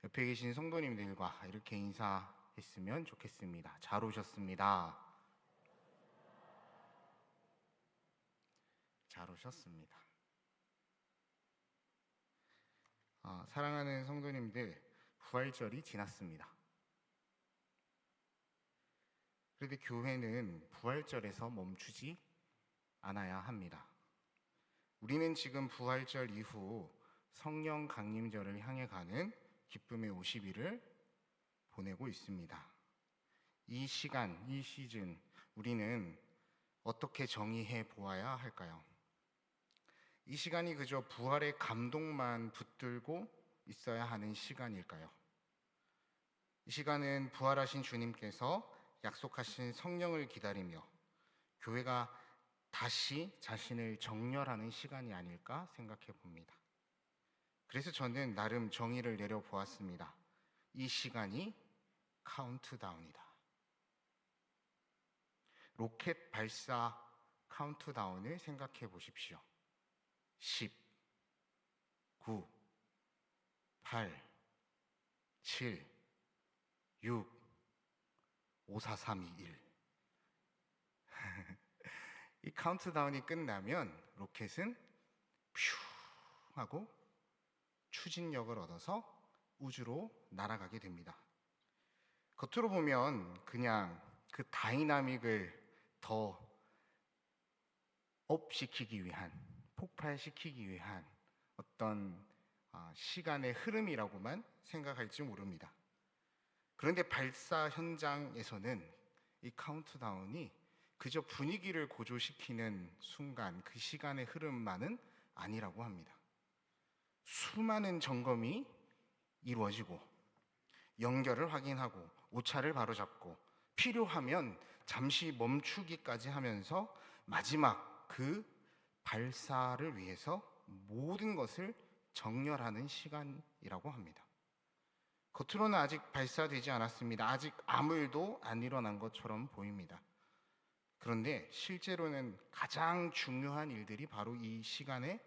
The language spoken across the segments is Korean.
옆에 계신 성도님들과 이렇게 인사했으면 좋겠습니다. 잘 오셨습니다. 잘 오셨습니다. 사랑하는 성도님들, 부활절이 지났습니다. 그런데 교회는 부활절에서 멈추지 않아야 합니다. 우리는 지금 부활절 이후 성령 강림절을 향해 가는 기쁨의 50일을 보내고 있습니다. 이 시간, 이 시즌 우리는 어떻게 정의해 보아야 할까요? 이 시간이 그저 부활의 감동만 붙들고 있어야 하는 시간일까요? 이 시간은 부활하신 주님께서 약속하신 성령을 기다리며 교회가 다시 자신을 정렬하는 시간이 아닐까 생각해 봅니다. 그래서 저는 나름 정의를 내려보았습니다. 이 시간이 카운트다운이다. 로켓 발사 카운트다운을 생각해 보십시오. 10, 9, 8, 7, 6, 5, 4, 3, 2, 1. 이 카운트다운이 끝나면 로켓은 퓨 하고 추진력을 얻어서 우주로 날아가게 됩니다. 겉으로 보면 그냥 그 다이나믹을 더 업시키기 위한, 폭발시키기 위한 어떤 시간의 흐름이라고만 생각할지 모릅니다. 그런데 발사 현장에서는 이 카운트다운이 그저 분위기를 고조시키는 순간, 그 시간의 흐름만은 아니라고 합니다. 수많은 점검이 이루어지고 연결을 확인하고 오차를 바로잡고 필요하면 잠시 멈추기까지 하면서 마지막 그 발사를 위해서 모든 것을 정렬하는 시간이라고 합니다. 겉으로는 아직 발사되지 않았습니다. 아직 아무 일도 안 일어난 것처럼 보입니다. 그런데 실제로는 가장 중요한 일들이 바로 이 시간에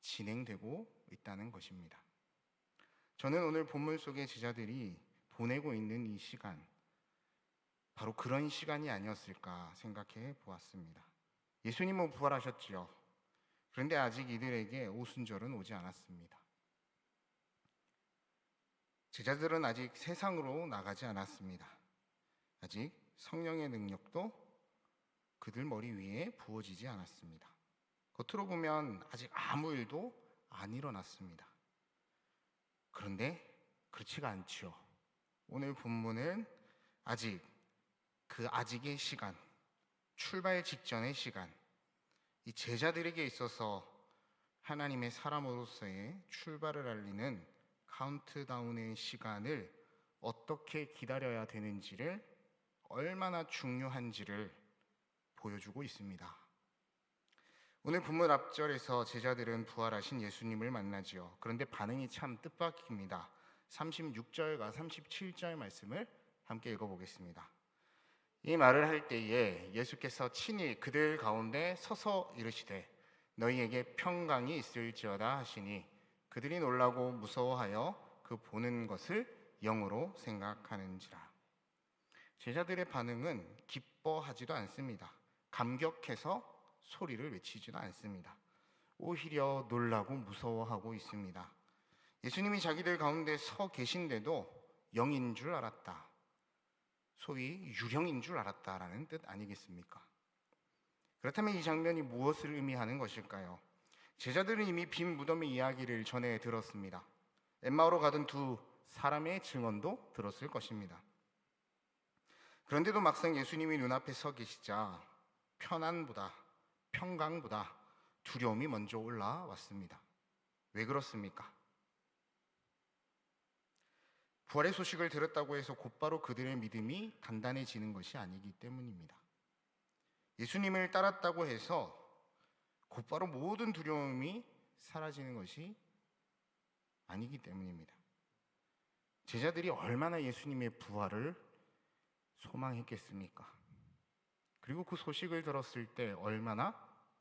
진행되고 있다는 것입니다. 저는 오늘 본문 속의 제자들이 보내고 있는 이 시간, 바로 그런 시간이 아니었을까 생각해 보았습니다. 예수님은 부활하셨지요. 그런데 아직 이들에게 오순절은 오지 않았습니다. 제자들은 아직 세상으로 나가지 않았습니다. 아직 성령의 능력도 그들 머리 위에 부어지지 않았습니다. 겉으로 보면 아직 아무 일도 안 일어났습니다. 그런데 그렇지가 않지요. 오늘 본문은 아직 그 아직의 시간, 출발 직전의 시간, 이 제자들에게 있어서 하나님의 사람으로서의 출발을 알리는 카운트다운의 시간을 어떻게 기다려야 되는지를, 얼마나 중요한지를 보여주고 있습니다. 오늘 본문 앞절에서 제자들은 부활하신 예수님을 만나지요. 그런데 반응이 참 뜻밖입니다. 36절과 37절 말씀을 함께 읽어보겠습니다. 이 말을 할 때에 예수께서 친히 그들 가운데 서서 이르시되 너희에게 평강이 있을지어다 하시니 그들이 놀라고 무서워하여 그 보는 것을 영으로 생각하는지라. 제자들의 반응은 기뻐하지도 않습니다. 감격해서 소리를 외치지도 않습니다. 오히려 놀라고 무서워하고 있습니다. 예수님이 자기들 가운데 서 계신데도 영인 줄 알았다, 소위 유령인 줄 알았다라는 뜻 아니겠습니까? 그렇다면 이 장면이 무엇을 의미하는 것일까요? 제자들은 이미 빈 무덤의 이야기를 전해 들었습니다. 엠마오로 가던 두 사람의 증언도 들었을 것입니다. 그런데도 막상 예수님이 눈앞에 서 계시자 편안보다, 평강보다 두려움이 먼저 올라왔습니다. 왜 그렇습니까? 부활의 소식을 들었다고 해서 곧바로 그들의 믿음이 단단해지는 것이 아니기 때문입니다. 예수님을 따랐다고 해서 곧바로 모든 두려움이 사라지는 것이 아니기 때문입니다. 제자들이 얼마나 예수님의 부활을 소망했겠습니까? 그리고 그 소식을 들었을 때 얼마나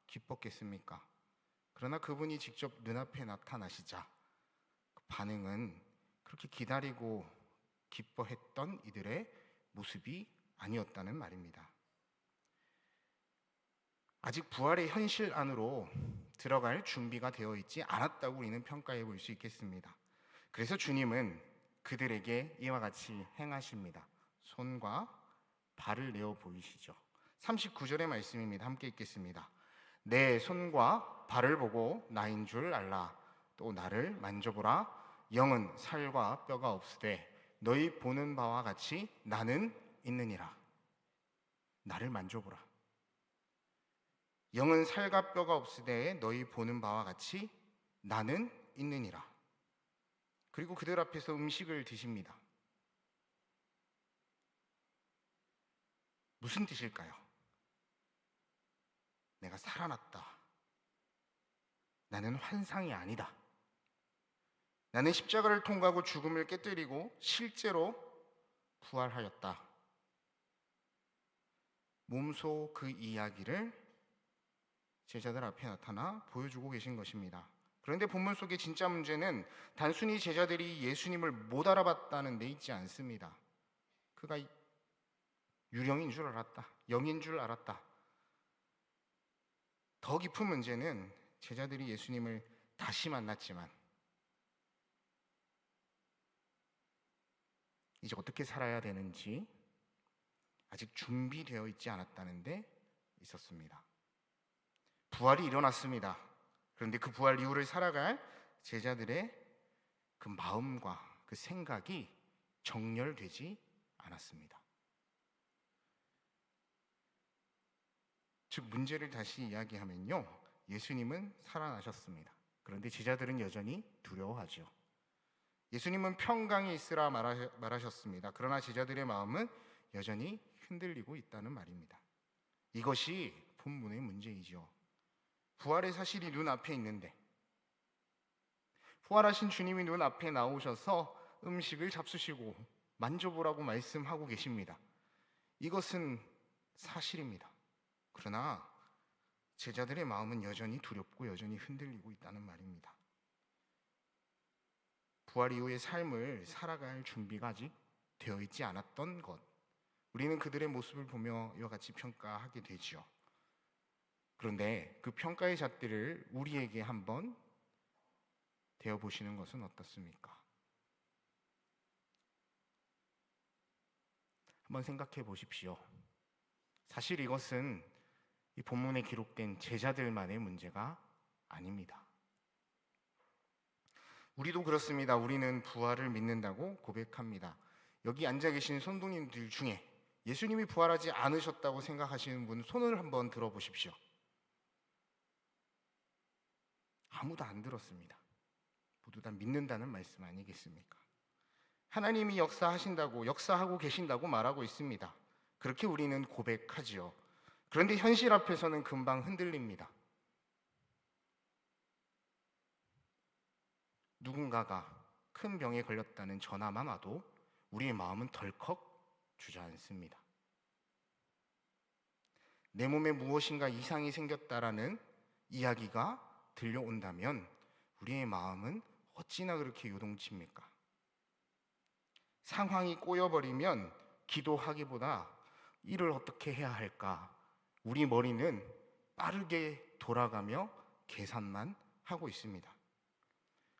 기뻤겠습니까? 그러나 그분이 직접 눈앞에 나타나시자 그 반응은 그렇게 기다리고 기뻐했던 이들의 모습이 아니었다는 말입니다. 아직 부활의 현실 안으로 들어갈 준비가 되어 있지 않았다고 우리는 평가해 볼 수 있겠습니다. 그래서 주님은 그들에게 이와 같이 행하십니다. 손과 발을 내어 보이시죠. 39절의 말씀입니다. 함께 읽겠습니다. 내 손과 발을 보고 나인 줄 알라. 또 나를 만져보라. 영은 살과 뼈가 없으되 너희 보는 바와 같이 나는 있느니라. 나를 만져보라. 영은 살과 뼈가 없으되 너희 보는 바와 같이 나는 있느니라. 그리고 그들 앞에서 음식을 드십니다. 무슨 뜻일까요? 내가 살아났다. 나는 환상이 아니다. 나는 십자가를 통과하고 죽음을 깨뜨리고 실제로 부활하였다. 몸소 그 이야기를 제자들 앞에 나타나 보여주고 계신 것입니다. 그런데 본문 속의 진짜 문제는 단순히 제자들이 예수님을 못 알아봤다는 데 있지 않습니다. 그가 유령인 줄 알았다. 영인 줄 알았다. 더 깊은 문제는 제자들이 예수님을 다시 만났지만 이제 어떻게 살아야 되는지 아직 준비되어 있지 않았다는 데 있었습니다. 부활이 일어났습니다. 그런데 그 부활 이후를 살아갈 제자들의 그 마음과 그 생각이 정렬되지 않았습니다. 즉 문제를 다시 이야기하면요, 예수님은 살아나셨습니다. 그런데 제자들은 여전히 두려워하죠. 예수님은 평강에 있으라 말하셨습니다. 그러나 제자들의 마음은 여전히 흔들리고 있다는 말입니다. 이것이 본문의 문제이죠. 부활의 사실이 눈앞에 있는데, 부활하신 주님이 눈앞에 나오셔서 음식을 잡수시고 만져보라고 말씀하고 계십니다. 이것은 사실입니다. 그러나 제자들의 마음은 여전히 두렵고 여전히 흔들리고 있다는 말입니다. 부활 이후의 삶을 살아갈 준비가 아직 되어 있지 않았던 것, 우리는 그들의 모습을 보며 이와 같이 평가하게 되죠. 그런데 그 평가의 잣대를 우리에게 한번 대어보시는 것은 어떻습니까? 한번 생각해 보십시오. 사실 이것은 이 본문에 기록된 제자들만의 문제가 아닙니다. 우리도 그렇습니다. 우리는 부활을 믿는다고 고백합니다. 여기 앉아 계신 성도님들 중에 예수님이 부활하지 않으셨다고 생각하시는 분 손을 한번 들어보십시오. 아무도 안 들었습니다. 모두 다 믿는다는 말씀 아니겠습니까? 하나님이 역사하고 계신다고 말하고 있습니다. 그렇게 우리는 고백하지요. 그런데 현실 앞에서는 금방 흔들립니다. 누군가가 큰 병에 걸렸다는 전화만 와도 우리의 마음은 덜컥 주저앉습니다. 내 몸에 무엇인가 이상이 생겼다라는 이야기가 들려온다면 우리의 마음은 어찌나 그렇게 요동칩니까? 상황이 꼬여버리면 기도하기보다 이를 어떻게 해야 할까? 우리 머리는 빠르게 돌아가며 계산만 하고 있습니다.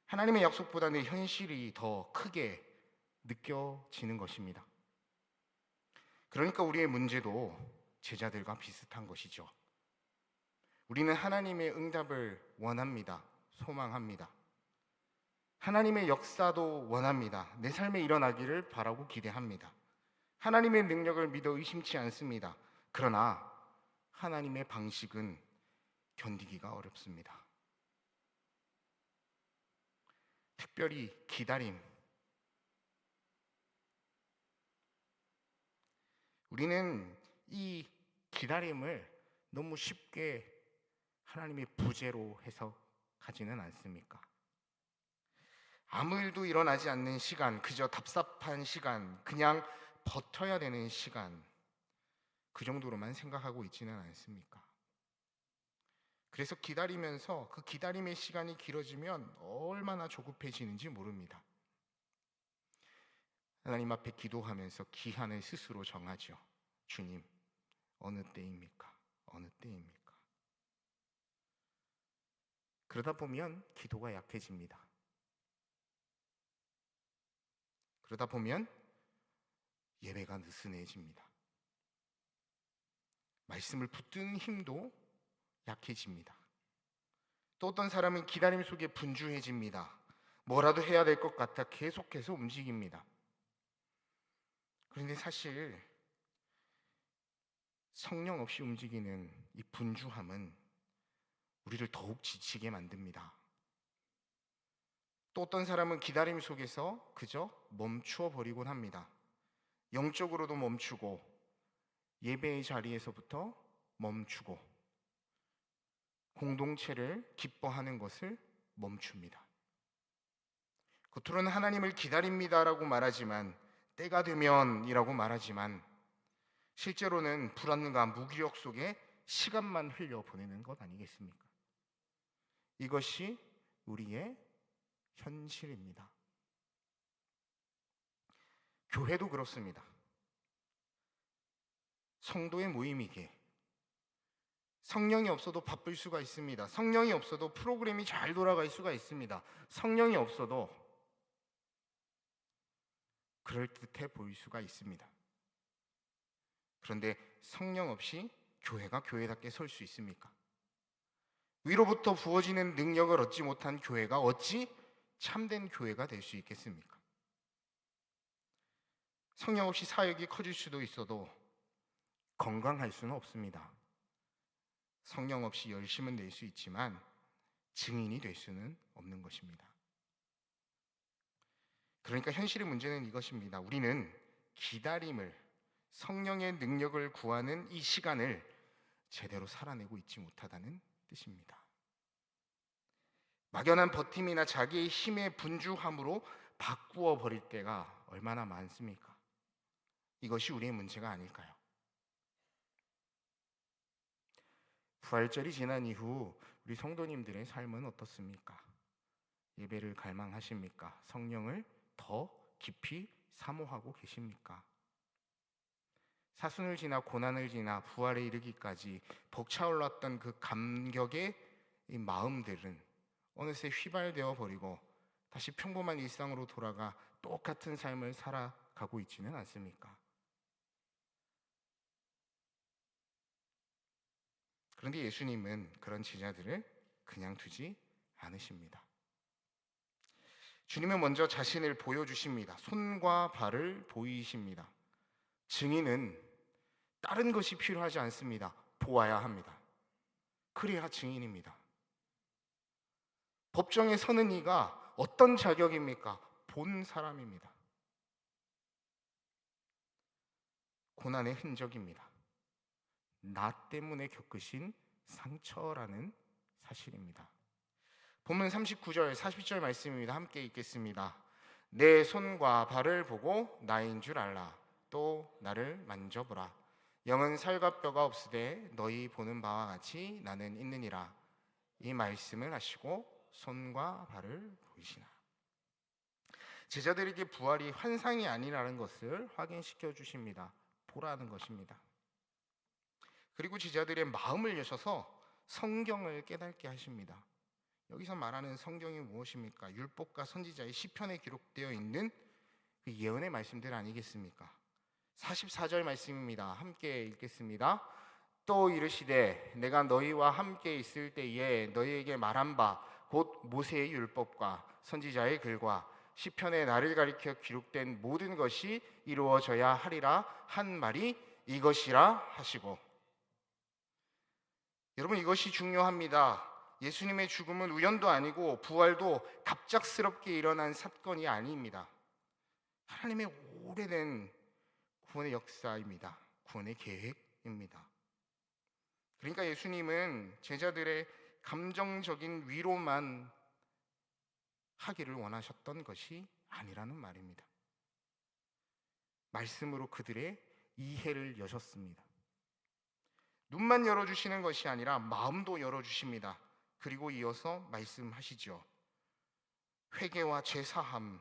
하나님의 약속보다 내 현실이 더 크게 느껴지는 것입니다. 그러니까 우리의 문제도 제자들과 비슷한 것이죠. 우리는 하나님의 응답을 원합니다. 소망합니다. 하나님의 역사도 원합니다. 내 삶에 일어나기를 바라고 기대합니다. 하나님의 능력을 믿어 의심치 않습니다. 그러나 하나님의 방식은 견디기가 어렵습니다. 특별히 기다림. 우리는 이 기다림을 너무 쉽게 하나님의 부재로 해석하지는 않습니까? 아무 일도 일어나지 않는 시간, 그저 답답한 시간, 그냥 버텨야 되는 시간, 그 정도로만 생각하고 있지는 않습니까? 그래서 기다리면서 그 기다림의 시간이 길어지면 얼마나 조급해지는지 모릅니다. 하나님 앞에 기도하면서 기한을 스스로 정하죠. 주님, 어느 때입니까? 어느 때입니까? 그러다 보면 기도가 약해집니다. 그러다 보면 예배가 느슨해집니다. 말씀을 붙드는 힘도 약해집니다. 또 어떤 사람은 기다림 속에 분주해집니다. 뭐라도 해야 될 것 같아 계속해서 움직입니다. 그런데 사실 성령 없이 움직이는 이 분주함은 우리를 더욱 지치게 만듭니다. 또 어떤 사람은 기다림 속에서 그저 멈추어 버리곤 합니다. 영적으로도 멈추고 예배의 자리에서부터 멈추고 공동체를 기뻐하는 것을 멈춥니다. 겉으로는 하나님을 기다립니다라고 말하지만, 때가 되면이라고 말하지만, 실제로는 불안과 무기력 속에 시간만 흘려보내는 것 아니겠습니까? 이것이 우리의 현실입니다. 교회도 그렇습니다. 성도의 모임이기에 성령이 없어도 바쁠 수가 있습니다. 성령이 없어도 프로그램이 잘 돌아갈 수가 있습니다. 성령이 없어도 그럴듯해 보일 수가 있습니다. 그런데 성령 없이 교회가 교회답게 설 수 있습니까? 위로부터 부어지는 능력을 얻지 못한 교회가 어찌 참된 교회가 될 수 있겠습니까? 성령 없이 사역이 커질 수도 있어도 건강할 수는 없습니다. 성령 없이 열심은 낼 수 있지만 증인이 될 수는 없는 것입니다. 그러니까 현실의 문제는 이것입니다. 우리는 기다림을, 성령의 능력을 구하는 이 시간을 제대로 살아내고 있지 못하다는 뜻입니다. 막연한 버팀이나 자기의 힘의 분주함으로 바꾸어 버릴 때가 얼마나 많습니까? 이것이 우리의 문제가 아닐까요? 부활절이 지난 이후 우리 성도님들의 삶은 어떻습니까? 예배를 갈망하십니까? 성령을 더 깊이 사모하고 계십니까? 사순을 지나 고난을 지나 부활에 이르기까지 벅차올랐던 그 감격의 이 마음들은 어느새 휘발되어 버리고 다시 평범한 일상으로 돌아가 똑같은 삶을 살아가고 있지는 않습니까? 그런데 예수님은 그런 제자들을 그냥 두지 않으십니다. 주님은 먼저 자신을 보여주십니다. 손과 발을 보이십니다. 증인은 다른 것이 필요하지 않습니다. 보아야 합니다. 그래야 증인입니다. 법정에 서는 이가 어떤 자격입니까? 본 사람입니다. 고난의 흔적입니다. 나 때문에 겪으신 상처라는 사실입니다. 본문 39절, 40절 말씀입니다. 함께 읽겠습니다. 내 손과 발을 보고 나인 줄 알라. 또 나를 만져보라. 영은 살과 뼈가 없으되 너희 보는 바와 같이 나는 있느니라. 이 말씀을 하시고 손과 발을 보이시나. 제자들에게 부활이 환상이 아니라는 것을 확인시켜 주십니다. 보라는 것입니다. 그리고 제자들의 마음을 여셔서 성경을 깨닫게 하십니다. 여기서 말하는 성경이 무엇입니까? 율법과 선지자의 시편에 기록되어 있는 그 예언의 말씀들 아니겠습니까? 44절 말씀입니다. 함께 읽겠습니다. 또 이르시되 내가 너희와 함께 있을 때에 너희에게 말한 바 곧 모세의 율법과 선지자의 글과 시편에 나를 가리켜 기록된 모든 것이 이루어져야 하리라 한 말이 이것이라 하시고. 여러분, 이것이 중요합니다. 예수님의 죽음은 우연도 아니고 부활도 갑작스럽게 일어난 사건이 아닙니다. 하나님의 오래된 구원의 역사입니다. 구원의 계획입니다. 그러니까 예수님은 제자들의 감정적인 위로만 하기를 원하셨던 것이 아니라는 말입니다. 말씀으로 그들의 이해를 여셨습니다. 눈만 열어주시는 것이 아니라 마음도 열어주십니다. 그리고 이어서 말씀하시죠. 회개와 제사함,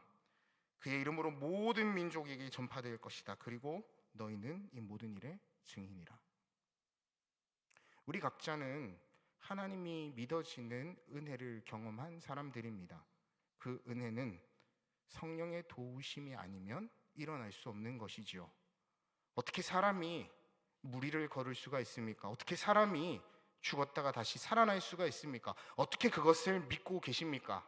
그의 이름으로 모든 민족에게 전파될 것이다. 그리고 너희는 이 모든 일의 증인이라. 우리 각자는 하나님이 믿어지는 은혜를 경험한 사람들입니다. 그 은혜는 성령의 도우심이 아니면 일어날 수 없는 것이지요. 어떻게 사람이 무리를 걸을 수가 있습니까? 어떻게 사람이 죽었다가 다시 살아날 수가 있습니까? 어떻게 그것을 믿고 계십니까?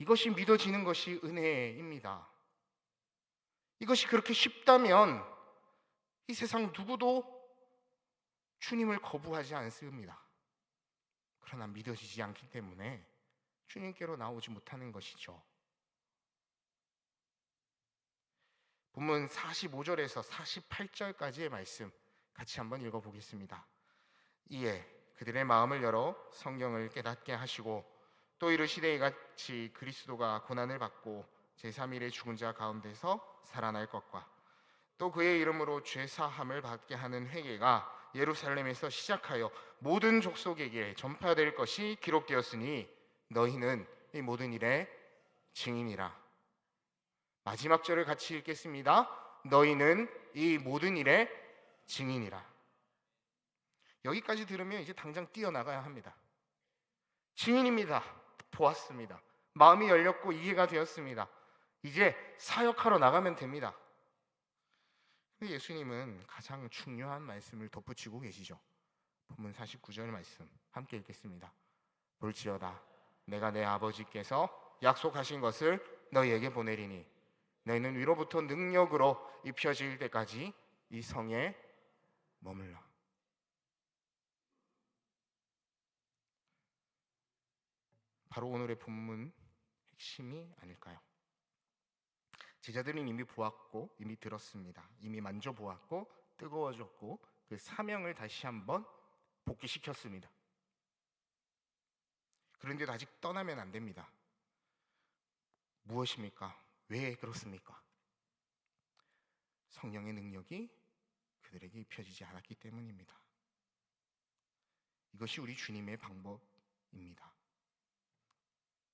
이것이 믿어지는 것이 은혜입니다. 이것이 그렇게 쉽다면 이 세상 누구도 주님을 거부하지 않습니다. 그러나 믿어지지 않기 때문에 주님께로 나오지 못하는 것이죠. 본문 45절에서 48절까지의 말씀 같이 한번 읽어보겠습니다. 이에 그들의 마음을 열어 성경을 깨닫게 하시고 또 이르시되 이같이 그리스도가 고난을 받고 제3일에 죽은 자 가운데서 살아날 것과 또 그의 이름으로 죄사함을 받게 하는 회개가 예루살렘에서 시작하여 모든 족속에게 전파될 것이 기록되었으니 너희는 이 모든 일의 증인이라. 마지막 절을 같이 읽겠습니다. 너희는 이 모든 일의 증인이라. 여기까지 들으면 이제 당장 뛰어나가야 합니다. 증인입니다. 보았습니다. 마음이 열렸고 이해가 되었습니다. 이제 사역하러 나가면 됩니다. 예수님은 가장 중요한 말씀을 덧붙이고 계시죠. 본문 49절 말씀 함께 읽겠습니다. 볼지어다 내가 내 아버지께서 약속하신 것을 너희에게 보내리니 너희는 위로부터 능력으로 입혀질 때까지 이 성에 머물러. 바로 오늘의 본문 핵심이 아닐까요? 제자들은 이미 보았고 이미 들었습니다. 이미 만져보았고 뜨거워졌고 그 사명을 다시 한번 복귀시켰습니다. 그런데도 아직 떠나면 안 됩니다. 무엇입니까? 왜 그렇습니까? 성령의 능력이 그들에게 입혀지지 않았기 때문입니다. 이것이 우리 주님의 방법입니다.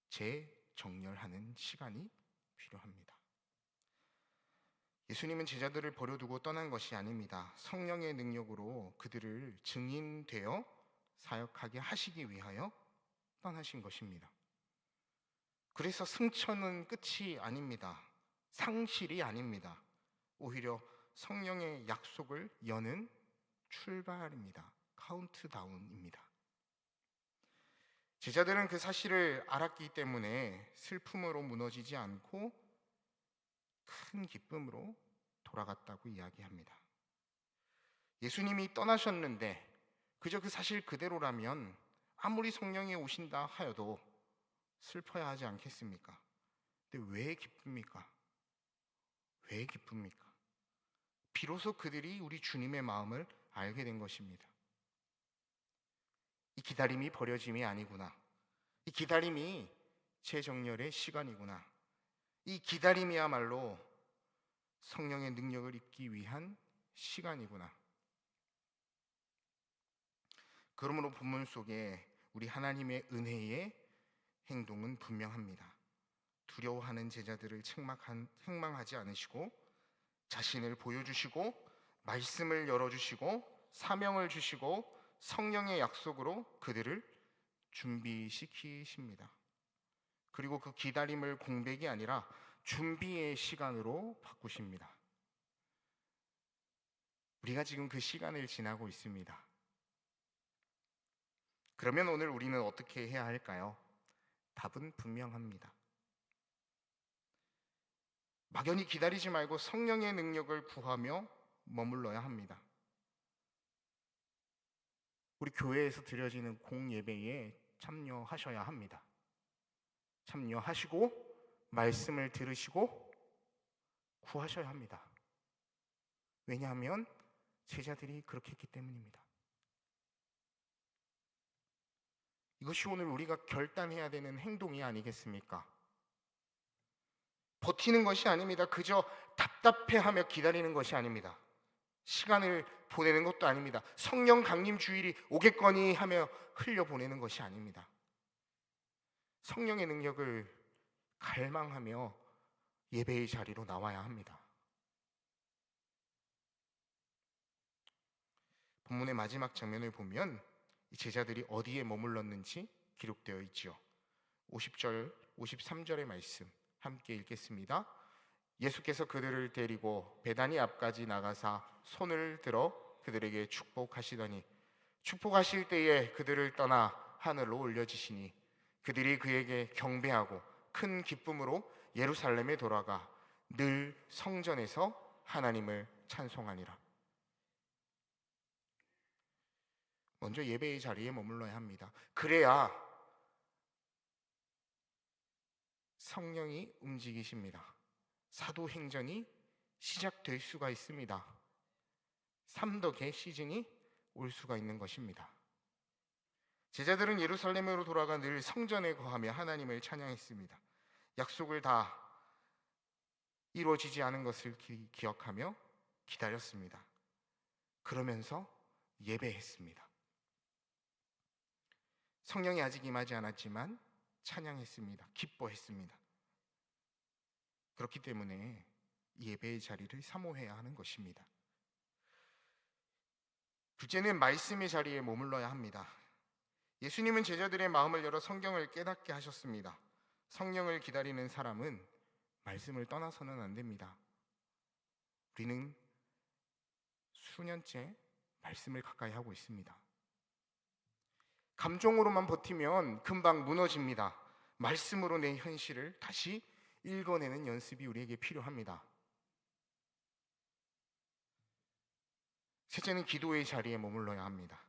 재정렬하는 시간이 필요합니다. 예수님은 제자들을 버려두고 떠난 것이 아닙니다. 성령의 능력으로 그들을 증인되어 사역하게 하시기 위하여 떠나신 것입니다. 그래서 승천은 끝이 아닙니다. 상실이 아닙니다. 오히려 성령의 약속을 여는 출발입니다. 카운트다운입니다. 제자들은 그 사실을 알았기 때문에 슬픔으로 무너지지 않고 큰 기쁨으로 돌아갔다고 이야기합니다. 예수님이 떠나셨는데 그저 그 사실 그대로라면 아무리 성령이 오신다 하여도 슬퍼야 하지 않겠습니까? 근데 왜 기쁩니까? 왜 기쁩니까? 비로소 그들이 우리 주님의 마음을 알게 된 것입니다. 이 기다림이 버려짐이 아니구나. 이 기다림이 재정렬의 시간이구나. 이 기다림이야말로 성령의 능력을 입기 위한 시간이구나. 그러므로 본문 속에 우리 하나님의 은혜의 행동은 분명합니다. 두려워하는 제자들을 책망하지 않으시고 자신을 보여주시고 말씀을 열어주시고 사명을 주시고 성령의 약속으로 그들을 준비시키십니다. 그리고 그 기다림을 공백이 아니라 준비의 시간으로 바꾸십니다. 우리가 지금 그 시간을 지나고 있습니다. 그러면 오늘 우리는 어떻게 해야 할까요? 답은 분명합니다. 막연히 기다리지 말고 성령의 능력을 구하며 머물러야 합니다. 우리 교회에서 드려지는 공예배에 참여하셔야 합니다. 참여하시고 말씀을 들으시고 구하셔야 합니다. 왜냐하면 제자들이 그렇게 했기 때문입니다. 이것이 오늘 우리가 결단해야 되는 행동이 아니겠습니까? 버티는 것이 아닙니다. 그저 답답해하며 기다리는 것이 아닙니다. 시간을 보내는 것도 아닙니다. 성령 강림 주일이 오겠거니 하며 흘려보내는 것이 아닙니다. 성령의 능력을 갈망하며 예배의 자리로 나와야 합니다. 본문의 마지막 장면을 보면 이 제자들이 어디에 머물렀는지 기록되어 있죠. 50절, 53절의 말씀 함께 읽겠습니다. 예수께서 그들을 데리고 베다니 앞까지 나가사 손을 들어 그들에게 축복하시더니 축복하실 때에 그들을 떠나 하늘로 올려지시니 그들이 그에게 경배하고 큰 기쁨으로 예루살렘에 돌아가 늘 성전에서 하나님을 찬송하니라. 먼저 예배의 자리에 머물러야 합니다. 그래야 성령이 움직이십니다. 사도행전이 시작될 수가 있습니다. 삼덕의 시즌이 올 수가 있는 것입니다. 제자들은 예루살렘으로 돌아가 늘 성전에 거하며 하나님을 찬양했습니다. 약속을 다 이루어지지 않은 것을 기억하며 기다렸습니다. 그러면서 예배했습니다. 성령이 아직 임하지 않았지만 찬양했습니다. 기뻐했습니다. 그렇기 때문에 예배의 자리를 사모해야 하는 것입니다. 둘째는 말씀의 자리에 머물러야 합니다. 예수님은 제자들의 마음을 열어 성경을 깨닫게 하셨습니다. 성령을 기다리는 사람은 말씀을 떠나서는 안 됩니다. 우리는 수년째 말씀을 가까이 하고 있습니다. 감정으로만 버티면 금방 무너집니다. 말씀으로 내 현실을 다시 읽어내는 연습이 우리에게 필요합니다. 셋째는 기도의 자리에 머물러야 합니다.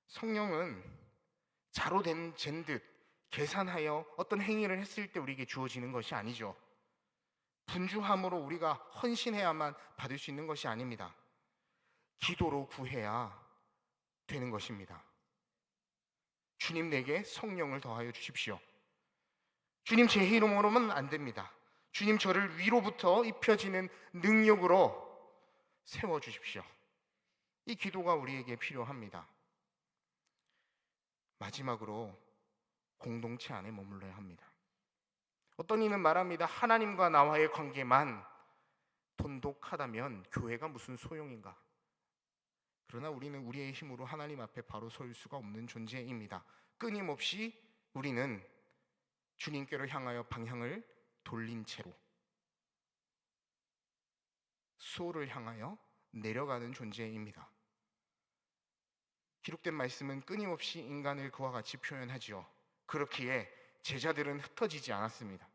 성령은 자로 잰 듯 계산하여 어떤 행위를 했을 때 우리에게 주어지는 것이 아니죠. 분주함으로 우리가 헌신해야만 받을 수 있는 것이 아닙니다. 기도로 구해야 되는 것입니다. 주님, 내게 성령을 더하여 주십시오. 주님, 제 이름으로는 안 됩니다. 주님, 저를 위로부터 입혀지는 능력으로 세워주십시오. 이 기도가 우리에게 필요합니다. 마지막으로 공동체 안에 머물러야 합니다. 어떤 이는 말합니다. 하나님과 나와의 관계만 돈독하다면 교회가 무슨 소용인가? 그러나 우리는 우리의 힘으로 하나님 앞에 바로 설 수가 없는 존재입니다. 끊임없이 우리는 주님께로 향하여 방향을 돌린 채로 수호를 향하여 내려가는 존재입니다. 기록된 말씀은 끊임없이 인간을 그와 같이 표현하지요. 그렇기에 제자들은 흩어지지 않았습니다.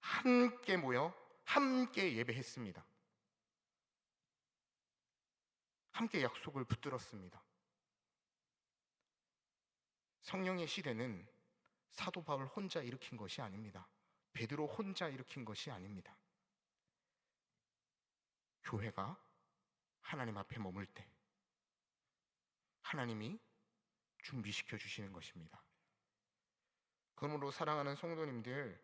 함께 모여 함께 예배했습니다. 함께 약속을 붙들었습니다. 성령의 시대는 사도 바울 혼자 일으킨 것이 아닙니다. 베드로 혼자 일으킨 것이 아닙니다. 교회가 하나님 앞에 머물 때 하나님이 준비시켜 주시는 것입니다. 그러므로 사랑하는 성도님들,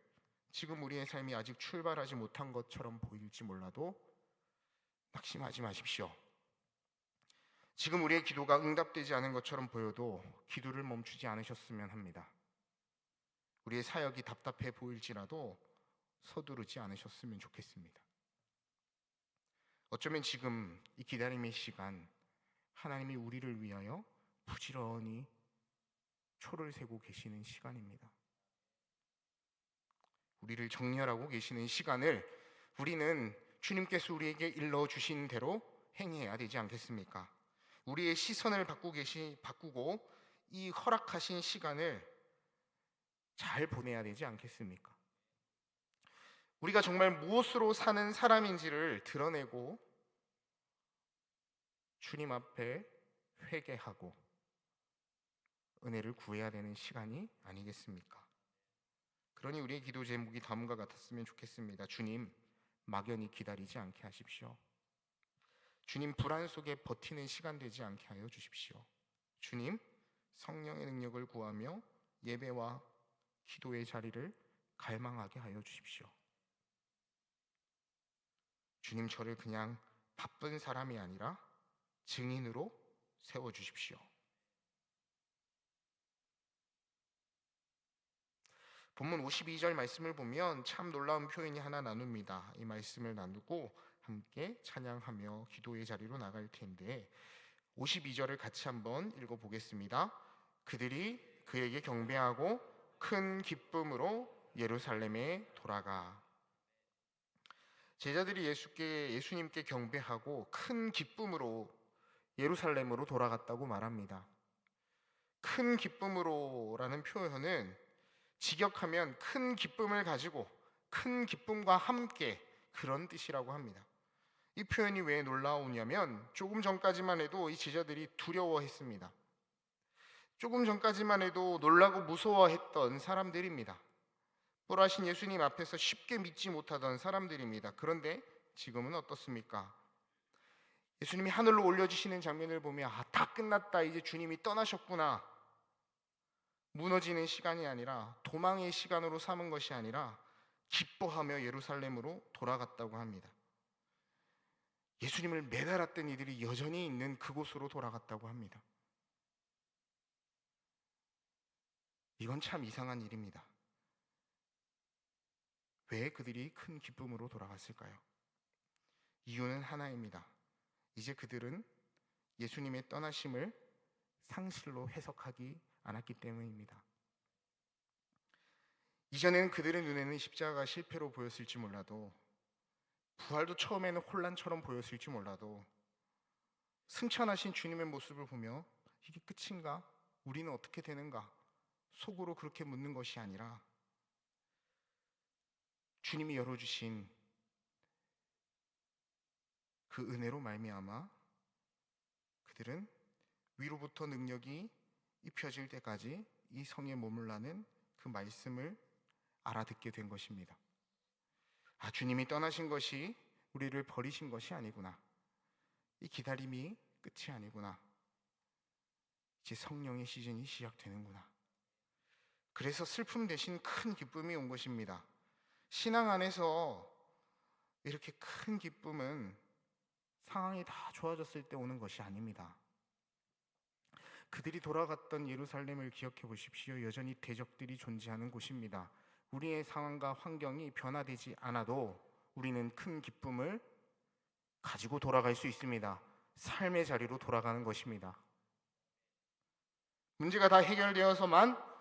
지금 우리의 삶이 아직 출발하지 못한 것처럼 보일지 몰라도 낙심하지 마십시오. 지금 우리의 기도가 응답되지 않은 것처럼 보여도 기도를 멈추지 않으셨으면 합니다. 우리의 사역이 답답해 보일지라도 서두르지 않으셨으면 좋겠습니다. 어쩌면 지금 이 기다림의 시간, 하나님이 우리를 위하여 부지런히 초를 세고 계시는 시간입니다. 우리를 정렬하고 계시는 시간을 우리는 주님께서 우리에게 일러주신 대로 행해야 되지 않겠습니까? 우리의 시선을 바꾸고 이 허락하신 시간을 잘 보내야 되지 않겠습니까? 우리가 정말 무엇으로 사는 사람인지를 드러내고 주님 앞에 회개하고 은혜를 구해야 되는 시간이 아니겠습니까? 그러니 우리의 기도 제목이 다음과 같았으면 좋겠습니다. 주님, 막연히 기다리지 않게 하십시오. 주님, 불안 속에 버티는 시간 되지 않게 하여 주십시오. 주님, 성령의 능력을 구하며 예배와 기도의 자리를 갈망하게 하여 주십시오. 주님, 저를 그냥 바쁜 사람이 아니라 증인으로 세워주십시오. 본문 52절 말씀을 보면 참 놀라운 표현이 하나 나눕니다. 이 말씀을 나누고 함께 찬양하며 기도의 자리로 나갈 텐데 52절을 같이 한번 읽어보겠습니다. 그들이 그에게 경배하고 큰 기쁨으로 예루살렘에 돌아가. 제자들이 예수님께 경배하고 큰 기쁨으로 예루살렘으로 돌아갔다고 말합니다. 큰 기쁨으로라는 표현은 직역하면 큰 기쁨을 가지고 큰 기쁨과 함께 그런 뜻이라고 합니다. 이 표현이 왜 놀라우냐면 조금 전까지만 해도 이 제자들이 두려워했습니다. 조금 전까지만 해도 놀라고 무서워했던 사람들입니다. 뿔하신 예수님 앞에서 쉽게 믿지 못하던 사람들입니다. 그런데 지금은 어떻습니까? 예수님이 하늘로 올려주시는 장면을 보면 다 끝났다, 이제 주님이 떠나셨구나, 무너지는 시간이 아니라 도망의 시간으로 삼은 것이 아니라 기뻐하며 예루살렘으로 돌아갔다고 합니다. 예수님을 매달았던 이들이 여전히 있는 그곳으로 돌아갔다고 합니다. 이건 참 이상한 일입니다. 왜 그들이 큰 기쁨으로 돌아갔을까요? 이유는 하나입니다. 이제 그들은 예수님의 떠나심을 상실로 해석하지 않았기 때문입니다. 이전에는 그들의 눈에는 십자가가 실패로 보였을지 몰라도, 부활도 처음에는 혼란처럼 보였을지 몰라도, 승천하신 주님의 모습을 보며 이게 끝인가? 우리는 어떻게 되는가? 속으로 그렇게 묻는 것이 아니라 주님이 열어주신 그 은혜로 말미암아 그들은 위로부터 능력이 입혀질 때까지 이 성에 머물라는 그 말씀을 알아듣게 된 것입니다. 주님이 떠나신 것이 우리를 버리신 것이 아니구나. 이 기다림이 끝이 아니구나. 이제 성령의 시즌이 시작되는구나. 그래서 슬픔 대신 큰 기쁨이 온 것입니다. 신앙 안에서 이렇게 큰 기쁨은 상황이 다 좋아졌을 때 오는 것이 아닙니다. 그들이 돌아갔던 예루살렘을 기억해 보십시오. 여전히 대적들이 존재하는 곳입니다. 우리의 상황과 환경이 변화되지 않아도 우리는 큰 기쁨을 가지고 돌아갈 수 있습니다. 삶의 자리로 돌아가는 것입니다. 문제가 다 해결되어서만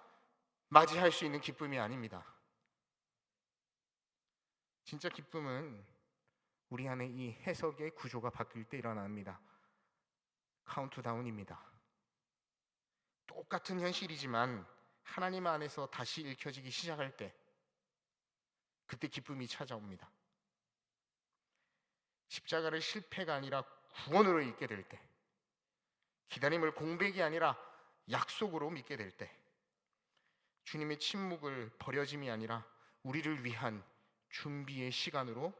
맞이할 수 있는 기쁨이 아닙니다. 진짜 기쁨은 우리 안에 이 해석의 구조가 바뀔 때 일어납니다. 카운트다운입니다. 똑같은 현실이지만 하나님 안에서 다시 읽혀지기 시작할 때, 그때 기쁨이 찾아옵니다. 십자가를 실패가 아니라 구원으로 읽게 될 때, 기다림을 공백이 아니라 약속으로 믿게 될 때, 주님의 침묵을 버려짐이 아니라 우리를 위한 준비의 시간으로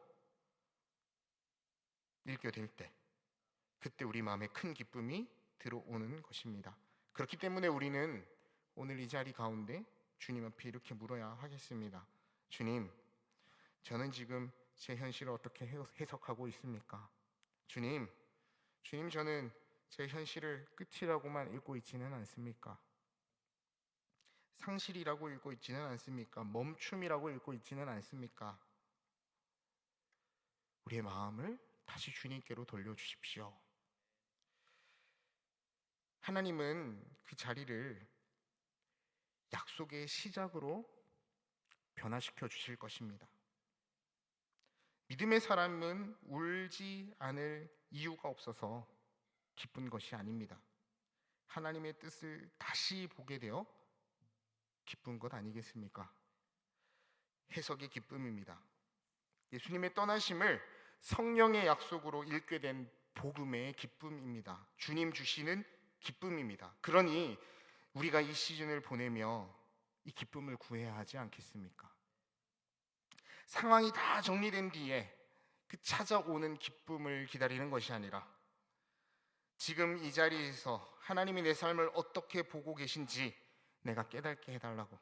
읽게 될 때, 그때 우리 마음에 큰 기쁨이 들어오는 것입니다. 그렇기 때문에 우리는 오늘 이 자리 가운데 주님 앞에 이렇게 물어야 하겠습니다. 주님, 저는 지금 제 현실을 어떻게 해석하고 있습니까? 주님, 저는 제 현실을 끝이라고만 읽고 있지는 않습니까? 상실이라고 읽고 있지는 않습니까? 멈춤이라고 읽고 있지는 않습니까? 우리의 마음을 다시 주님께로 돌려주십시오. 하나님은 그 자리를 약속의 시작으로 변화시켜 주실 것입니다. 믿음의 사람은 울지 않을 이유가 없어서 기쁜 것이 아닙니다. 하나님의 뜻을 다시 보게 되어 기쁜 것 아니겠습니까? 해석의 기쁨입니다. 예수님의 떠나심을 성령의 약속으로 읽게 된 복음의 기쁨입니다. 주님 주시는 기쁨입니다. 그러니 우리가 이 시즌을 보내며 이 기쁨을 구해야 하지 않겠습니까? 상황이 다 정리된 뒤에 그 찾아오는 기쁨을 기다리는 것이 아니라 지금 이 자리에서 하나님이 내 삶을 어떻게 보고 계신지 내가 깨닫게 해달라고,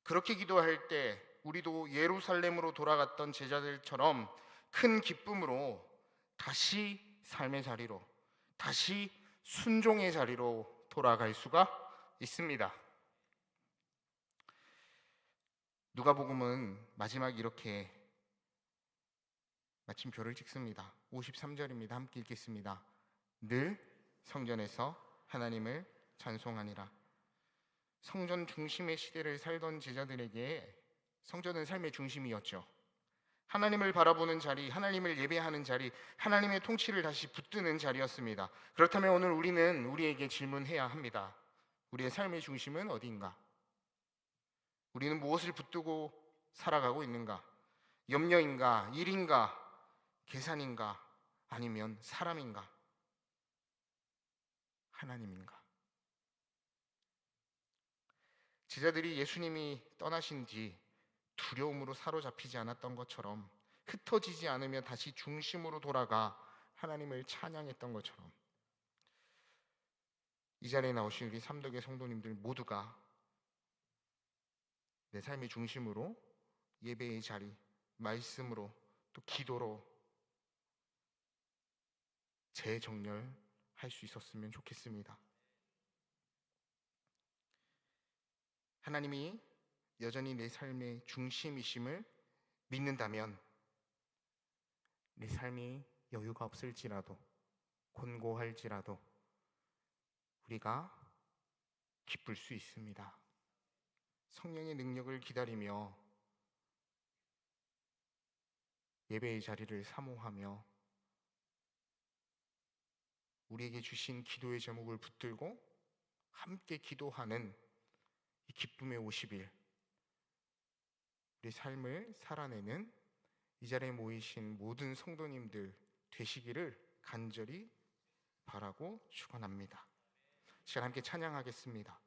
그렇게 기도할 때 우리도 예루살렘으로 돌아갔던 제자들처럼 큰 기쁨으로 다시 삶의 자리로, 다시 순종의 자리로 돌아갈 수가 있습니다. 누가복음은 마지막 이렇게 마침표를 찍습니다. 53절입니다. 함께 읽겠습니다. 늘 성전에서 하나님을 찬송하니라. 성전 중심의 시대를 살던 제자들에게 성전은 삶의 중심이었죠. 하나님을 바라보는 자리, 하나님을 예배하는 자리, 하나님의 통치를 다시 붙드는 자리였습니다. 그렇다면 오늘 우리는 우리에게 질문해야 합니다. 우리의 삶의 중심은 어디인가? 우리는 무엇을 붙들고 살아가고 있는가? 염려인가? 일인가? 계산인가? 아니면 사람인가? 하나님인가? 제자들이 예수님이 떠나신 뒤 두려움으로 사로잡히지 않았던 것처럼, 흩어지지 않으며 다시 중심으로 돌아가 하나님을 찬양했던 것처럼, 이 자리에 나오신 우리 삼덕의 성도님들 모두가 내 삶의 중심으로 예배의 자리, 말씀으로 또 기도로 재정렬할 수 있었으면 좋겠습니다. 하나님이 여전히 내 삶의 중심이심을 믿는다면 내 삶이 여유가 없을지라도, 곤고할지라도 우리가 기쁠 수 있습니다. 성령의 능력을 기다리며 예배의 자리를 사모하며 우리에게 주신 기도의 제목을 붙들고 함께 기도하는 이 기쁨의 50일, 우리 삶을 살아내는 이 자리에 모이신 모든 성도님들 되시기를 간절히 바라고 축원합니다. 시간 함께 찬양하겠습니다.